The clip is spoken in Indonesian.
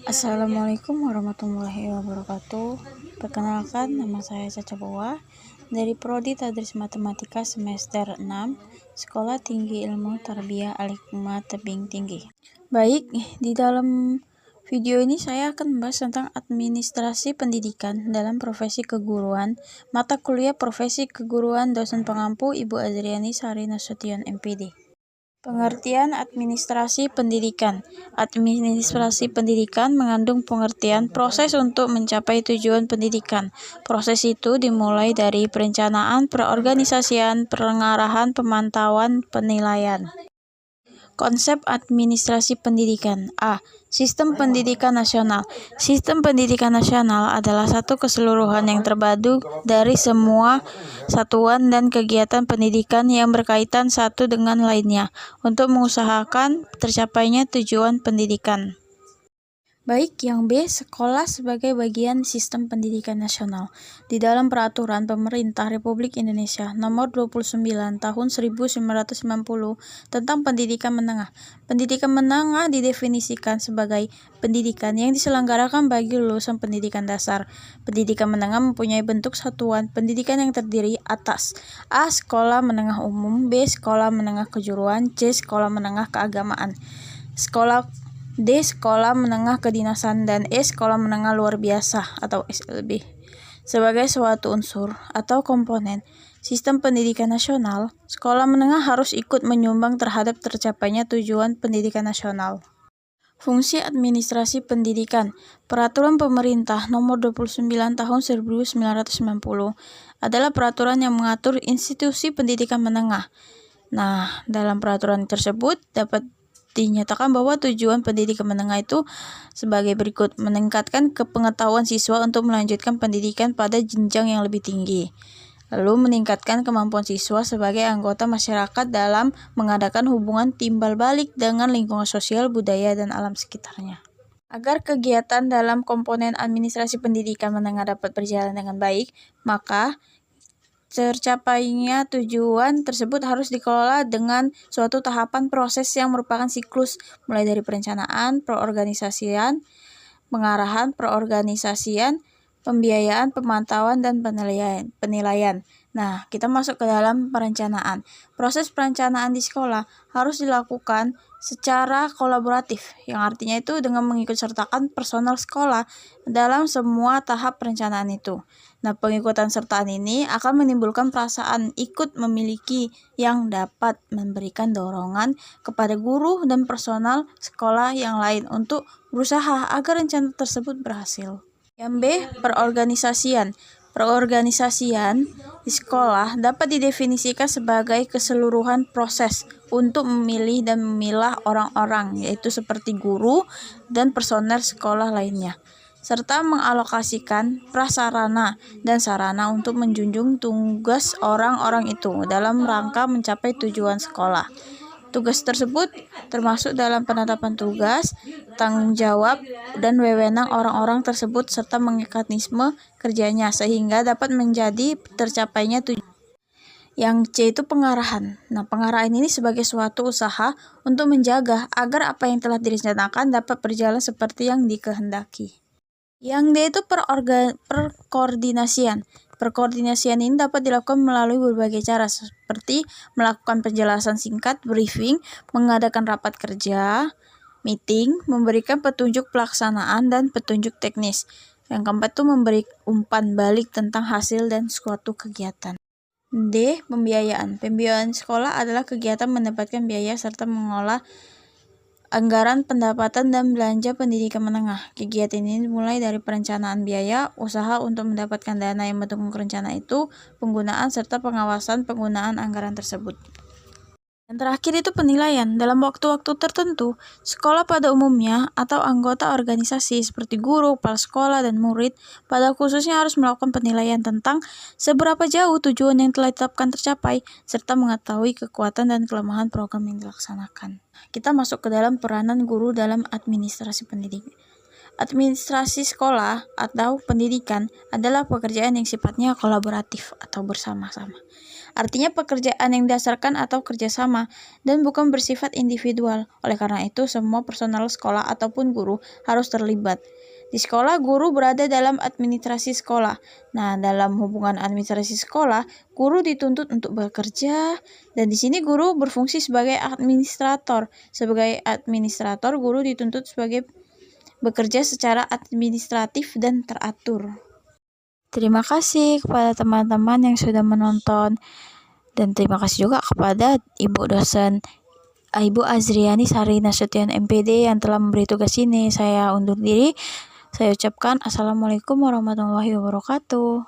Assalamualaikum warahmatullahi wabarakatuh. Perkenalkan, nama saya Caca Boa dari Prodi Tadris Matematika semester 6, Sekolah Tinggi Ilmu Tarbiyah Al-Hikmah Tebing Tinggi. Baik, di dalam video ini saya akan membahas tentang administrasi pendidikan dalam profesi keguruan, mata kuliah profesi keguruan dosen pengampu Ibu Adriani Sari Nasution MPD. Pengertian administrasi pendidikan. Administrasi pendidikan mengandung pengertian proses untuk mencapai tujuan pendidikan. Proses itu dimulai dari perencanaan, perorganisasian, pengarahan, pemantauan, penilaian. Konsep administrasi pendidikan. A. Sistem pendidikan nasional. Sistem pendidikan nasional adalah satu keseluruhan yang terpadu dari semua satuan dan kegiatan pendidikan yang berkaitan satu dengan lainnya untuk mengusahakan tercapainya tujuan pendidikan. Baik, yang B, sekolah sebagai bagian sistem pendidikan nasional. Di dalam Peraturan Pemerintah Republik Indonesia Nomor 29 Tahun 1990 tentang Pendidikan Menengah. Pendidikan menengah didefinisikan sebagai pendidikan yang diselenggarakan bagi lulusan pendidikan dasar. Pendidikan menengah mempunyai bentuk satuan pendidikan yang terdiri atas A. Sekolah menengah umum, B. Sekolah menengah kejuruan, C. Sekolah menengah keagamaan, D. Sekolah menengah kedinasan, dan E. Sekolah menengah luar biasa atau SLB. Sebagai suatu unsur atau komponen sistem pendidikan nasional, sekolah menengah harus ikut menyumbang terhadap tercapainya tujuan pendidikan nasional. Fungsi administrasi pendidikan. Peraturan Pemerintah Nomor 29 Tahun 1990 adalah peraturan yang mengatur institusi pendidikan menengah. Nah, dalam peraturan tersebut dapat dinyatakan bahwa tujuan pendidikan menengah itu sebagai berikut: meningkatkan kepengetahuan siswa untuk melanjutkan pendidikan pada jenjang yang lebih tinggi, lalu meningkatkan kemampuan siswa sebagai anggota masyarakat dalam mengadakan hubungan timbal balik dengan lingkungan sosial, budaya, dan alam sekitarnya. Agar kegiatan dalam komponen administrasi pendidikan menengah dapat berjalan dengan baik, maka tercapainya tujuan tersebut harus dikelola dengan suatu tahapan proses yang merupakan siklus, mulai dari perencanaan, perorganisasian, pengarahan, perorganisasian, pembiayaan, pemantauan, dan penilaian. Nah, kita masuk ke dalam perencanaan. Proses perencanaan di sekolah harus dilakukan secara kolaboratif, yang artinya itu dengan mengikut sertakan personal sekolah dalam semua tahap perencanaan itu. Nah, pengikutan sertaan ini akan menimbulkan perasaan ikut memiliki yang dapat memberikan dorongan kepada guru dan personal sekolah yang lain untuk berusaha agar rencana tersebut berhasil. Yang B, perorganisasian. Perorganisasian di sekolah dapat didefinisikan sebagai keseluruhan proses untuk memilih dan memilah orang-orang, yaitu seperti guru dan personel sekolah lainnya, serta mengalokasikan prasarana dan sarana untuk menjunjung tugas orang-orang itu dalam rangka mencapai tujuan sekolah. Tugas tersebut termasuk dalam penetapan tugas, tanggung jawab, dan wewenang orang-orang tersebut serta mekanisme kerjanya sehingga dapat menjadi tercapainya tujuan. Yang C itu pengarahan. Nah, pengarahan ini sebagai suatu usaha untuk menjaga agar apa yang telah direncanakan dapat berjalan seperti yang dikehendaki. Yang D itu perkoordinasian. Perkoordinasian ini dapat dilakukan melalui berbagai cara, seperti melakukan penjelasan singkat, briefing, mengadakan rapat kerja, meeting, memberikan petunjuk pelaksanaan, dan petunjuk teknis. Yang keempat itu memberi umpan balik tentang hasil dan suatu kegiatan. D. Pembiayaan. Pembiayaan sekolah adalah kegiatan mendapatkan biaya serta mengolah anggaran pendapatan dan belanja pendidikan menengah. Kegiatan ini dimulai dari perencanaan biaya, usaha untuk mendapatkan dana yang mendukung rencana itu, penggunaan serta pengawasan penggunaan anggaran tersebut. Yang terakhir itu penilaian. Dalam waktu-waktu tertentu, sekolah pada umumnya atau anggota organisasi seperti guru, kepala sekolah, dan murid pada khususnya harus melakukan penilaian tentang seberapa jauh tujuan yang telah ditetapkan tercapai, serta mengetahui kekuatan dan kelemahan program yang dilaksanakan. Kita masuk ke dalam peranan guru dalam administrasi pendidikan. Administrasi sekolah atau pendidikan adalah pekerjaan yang sifatnya kolaboratif atau bersama-sama. Artinya pekerjaan yang didasarkan atau kerjasama dan bukan bersifat individual. Oleh karena itu, semua personal sekolah ataupun guru harus terlibat. Di sekolah, guru berada dalam administrasi sekolah. Nah, dalam hubungan administrasi sekolah, guru dituntut untuk bekerja, dan di sini guru berfungsi sebagai administrator. Sebagai administrator, guru dituntut sebagai bekerja secara administratif dan teratur. Terima kasih kepada teman-teman yang sudah menonton, dan terima kasih juga kepada Ibu dosen Ibu Azriani Sari Nasution MPD yang telah memberi tugas ini. Saya undur diri. Saya ucapkan Assalamualaikum warahmatullahi wabarakatuh.